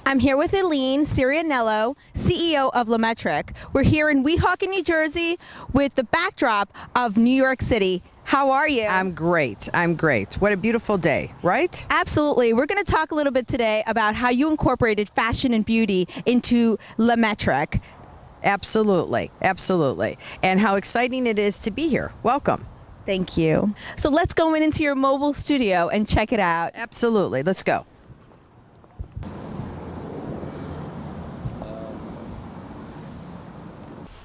I'm here with Elline Surianello, CEO of LeMetric. We're here in Weehawken, New Jersey with the backdrop of New York City. How are you? I'm great. I'm great. What a beautiful day, right? Absolutely. We're going to talk a little bit today about how you incorporated fashion and beauty into LeMetric. Absolutely. Absolutely. And how exciting it is to be here. Welcome. Thank you. So let's go into your mobile studio and check it out. Absolutely. Let's go.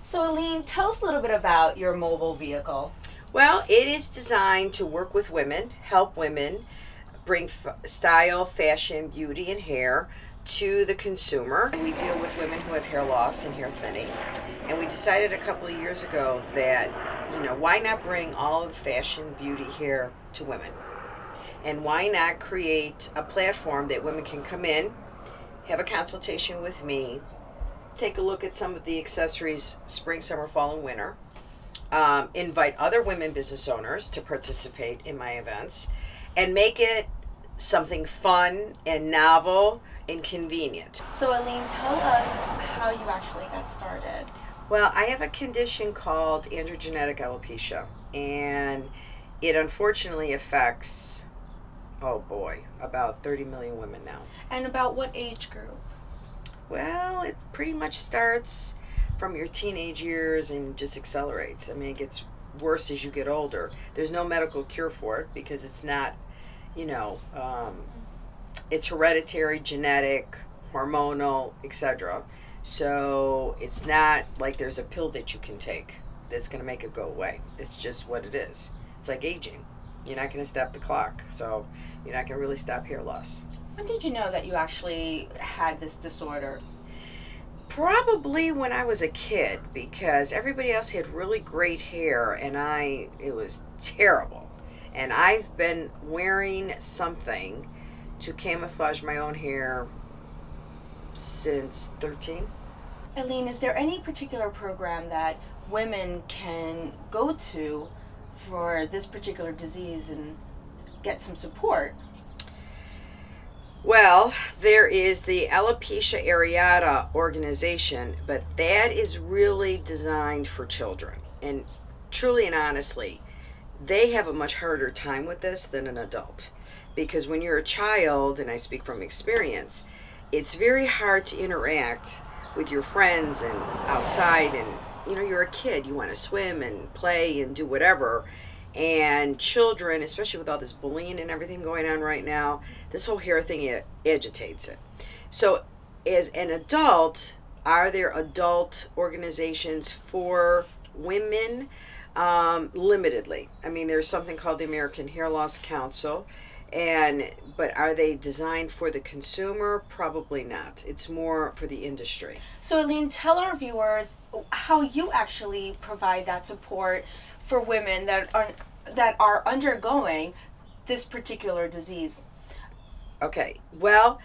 So Elline, tell us a little bit about your mobile vehicle. Well, it is designed to work with women, help women, bring style, fashion, beauty, and hair to the consumer. We deal with women who have hair loss and hair thinning. And we decided a couple of years ago that, why not bring all of fashion, beauty, hair to women? And why not create a platform that women can come in, have a consultation with me, take a look at some of the accessories, spring, summer, fall, and winter. Invite other women business owners to participate in my events and make it something fun and novel and convenient. So Elline, tell us how you actually got started. Well, I have a condition called androgenetic alopecia, and it unfortunately affects, oh boy, about 30 million women now. And about what age group? Well, it pretty much starts from your teenage years and just accelerates. I mean, it gets worse as you get older. There's no medical cure for it because it's not, it's hereditary, genetic, hormonal, etc. So it's not like there's a pill that you can take that's going to make it go away. It's just what it is. It's like aging. You're not going to stop the clock, so you're not going to really stop hair loss. When did you know that you actually had this disorder? Probably when I was a kid, because everybody else had really great hair and it was terrible. And I've been wearing something to camouflage my own hair since 13. Elline, is there any particular program that women can go to for this particular disease and get some support? Well, there is the Alopecia Areata organization, but that is really designed for children. And truly and honestly, they have a much harder time with this than an adult. Because when you're a child, and I speak from experience, it's very hard to interact with your friends and outside, and you're a kid, you want to swim and play and do whatever. And children, especially with all this bullying and everything going on right now, this whole hair thing, it agitates it. So as an adult, are there adult organizations for women? Limitedly. I mean, there's something called the American Hair Loss Council, but are they designed for the consumer? Probably not. It's more for the industry. So Elline, tell our viewers how you actually provide that support for women that are undergoing this particular disease. Okay, well,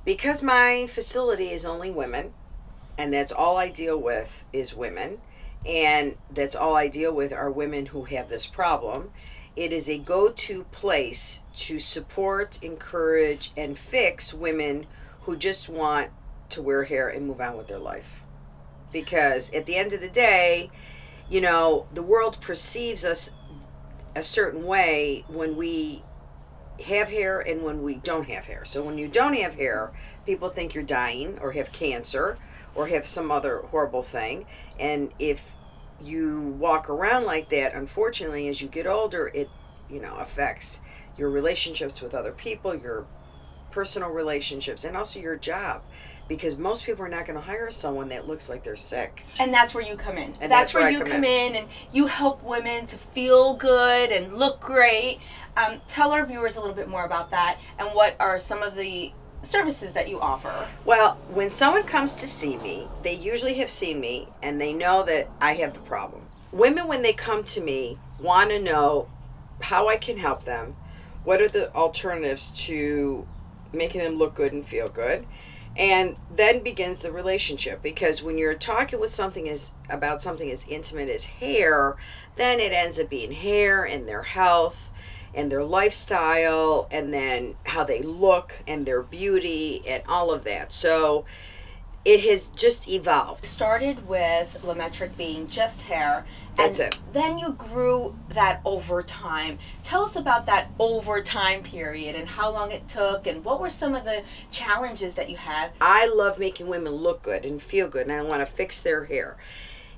because my facility is only women, and that's all I deal with is women, and that's all I deal with are women who have this problem, it is a go-to place to support, encourage, and fix women who just want to wear hair and move on with their life. Because at the end of the day, the world perceives us a certain way when we have hair and when we don't have hair. So when you don't have hair, people think you're dying or have cancer or have some other horrible thing. And if you walk around like that, unfortunately, as you get older, it, affects your relationships with other people, your personal relationships, and also your job. Because most people are not going to hire someone that looks like they're sick. And that's where you come in. And that's where you come in and you help women to feel good and look great. Tell our viewers a little bit more about that and what are some of the services that you offer. Well, when someone comes to see me, they usually have seen me and they know that I have the problem. Women, when they come to me, want to know how I can help them, what are the alternatives to making them look good and feel good. And then begins the relationship, because when you're talking with about something as intimate as hair, then it ends up being hair and their health and their lifestyle, and then how they look and their beauty and all of that. So it has just evolved. Started with LeMetric being just hair. That's it. Then you grew that over time. Tell us about that over time period and how long it took and what were some of the challenges that you had. I love making women look good and feel good, and I want to fix their hair.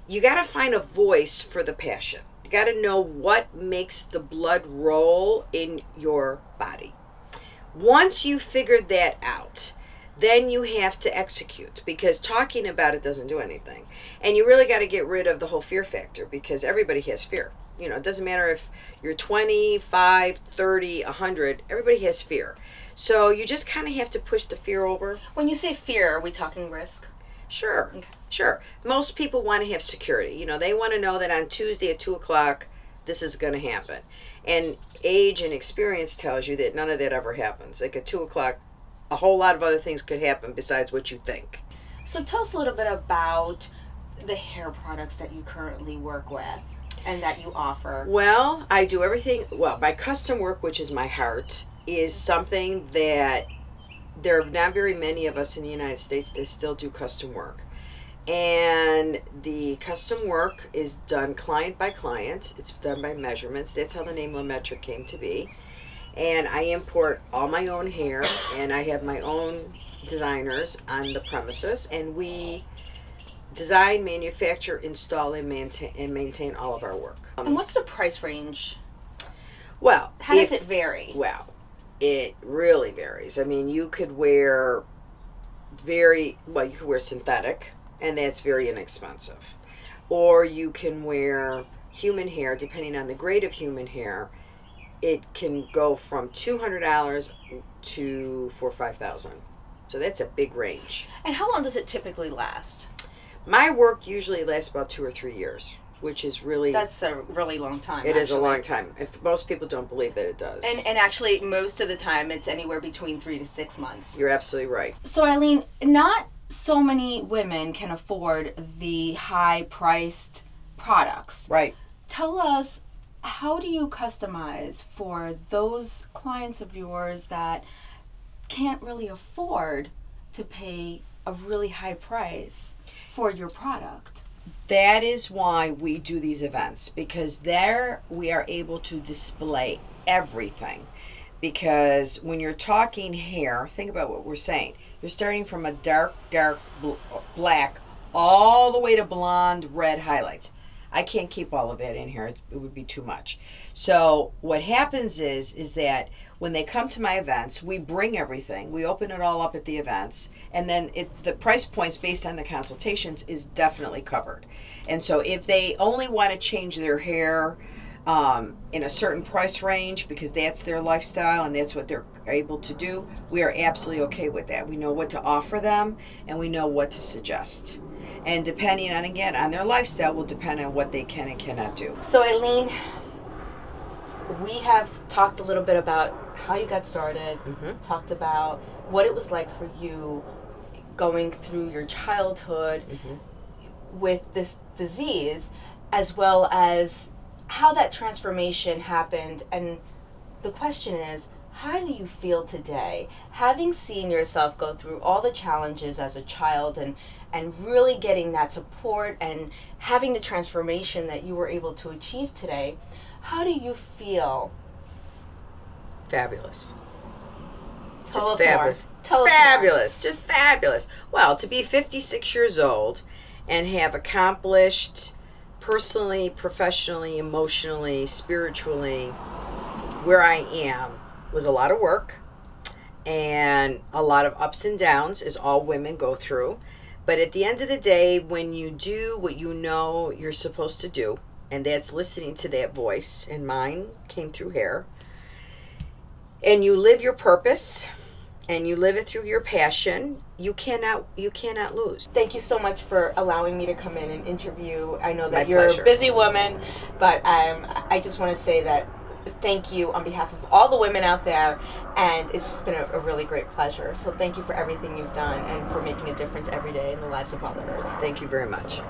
You got to find a voice for the passion. You got to know what makes the blood roll in your body. Once you figured that out, then you have to execute, because talking about it doesn't do anything. And you really got to get rid of the whole fear factor, because everybody has fear. You know, it doesn't matter if you're 25, 30, 100, everybody has fear. So you just kind of have to push the fear over. When you say fear, are we talking risk? Sure, Okay. sure. Most people want to have security. You know, they want to know that on Tuesday at 2 o'clock, this is going to happen. And age and experience tells you that none of that ever happens. Like at 2 o'clock, a whole lot of other things could happen besides what you think. So tell us a little bit about the hair products that you currently work with and that you offer. Well, I do everything. Well, my custom work, which is my heart, is something that there are not very many of us in the United States that still do custom work. And the custom work is done client by client. It's done by measurements. That's how the name LeMetric came to be. And I import all my own hair, and I have my own designers on the premises, and we design, manufacture, install, and maintain all of our work. And what's the price range? Well, How does it vary? Well, it really varies. I mean, you could wear you could wear synthetic, and that's very inexpensive. Or you can wear human hair, depending on the grade of human hair. It can go from $200 to $4,000 or $5,000. So that's a big range. And how long does it typically last? My work usually lasts about 2 or 3 years, which is really... That's a really long time. It is a long time. If most people don't believe that it does. And actually, most of the time, it's anywhere between 3 to 6 months. You're absolutely right. So, Elline, not so many women can afford the high-priced products. Right. Tell us, how do you customize for those clients of yours that can't really afford to pay a really high price for your product? That is why we do these events, because there we are able to display everything. Because when you're talking hair, think about what we're saying. You're starting from a dark black all the way to blonde, red highlights. I can't keep all of that in here. It would be too much. So what happens is that when they come to my events, we bring everything. We open it all up at the events, and then the price points based on the consultations is definitely covered. And so if they only want to change their hair in a certain price range because that's their lifestyle and that's what they're able to do, we are absolutely okay with that. We know what to offer them, and we know what to suggest. And depending on, again, on their lifestyle will depend on what they can and cannot do. So, Elline, we have talked a little bit about how you got started, talked about what it was like for you going through your childhood with this disease, as well as how that transformation happened. And the question is, how do you feel today, having seen yourself go through all the challenges as a child and really getting that support and having the transformation that you were able to achieve today? How do you feel? Fabulous. Tell us fabulous. more. Tell us Fabulous. Just fabulous. Well, to be 56 years old and have accomplished personally, professionally, emotionally, spiritually where I am was a lot of work and a lot of ups and downs, as all women go through. But at the end of the day, when you do what you know you're supposed to do, and that's listening to that voice, and mine came through hair, and you live your purpose and you live it through your passion, you cannot lose. Thank you so much for allowing me to come in and interview. I know that My you're pleasure. a busy woman, but I just want to say that thank you on behalf of all the women out there, and it's just been a really great pleasure. So thank you for everything you've done and for making a difference every day in the lives of others. Thank you very much.